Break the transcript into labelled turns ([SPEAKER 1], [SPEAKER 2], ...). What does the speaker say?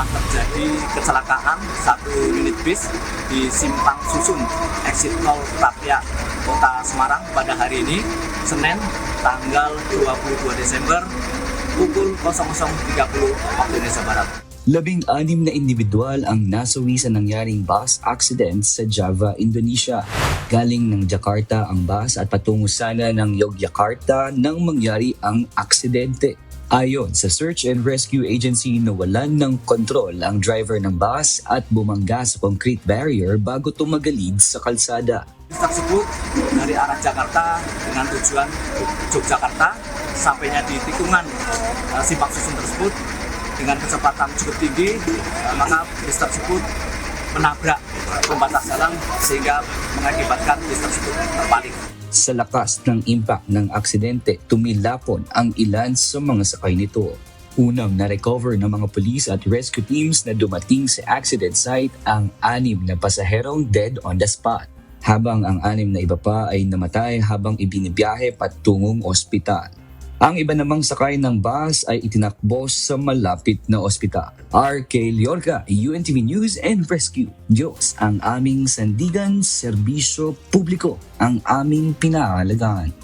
[SPEAKER 1] telah terjadi kecelakaan satu unit bis di Simpang Susun, exit tol Tapia, Kota Semarang pada hari ini, Senin, tanggal 22 Desember, pukul 00.30 waktu Indonesia Barat.
[SPEAKER 2] 16 na individual ang nasawi sa nangyaring bus accident sa Java, Indonesia. Galing ng Jakarta ang bus at patungo sana ng Yogyakarta nang mangyari ang aksidente. Ayon sa Search and Rescue Agency, nawalan ng kontrol ang driver ng bus at bumangga sa concrete barrier bago tumagalid sa kalsada.
[SPEAKER 1] Bis tersebut dari arah Jakarta dengan tujuan Yogyakarta, sampainya di tikungan Simpang Susun tersebut dengan kecepatan cukup tinggi, maka bis tersebut menabrak pembatas jalan sehingga mengakibatkan bis tersebut terbalik.
[SPEAKER 2] Sa lakas ng impact ng aksidente, tumilapon ang ilan sa mga sakay nito. Unang na-recover ng mga pulis at rescue teams na dumating sa accident site ang 6 na pasaherong dead on the spot, habang ang 6 na iba pa ay namatay habang ibinibiyahe patungong ospital. Ang iba namang sakay ng bus ay itinakbo sa malapit na ospital. RK Liorca, UNTV News and Rescue. Diyos ang aming sandigan, serbisyo publiko ang aming pinahalagaan.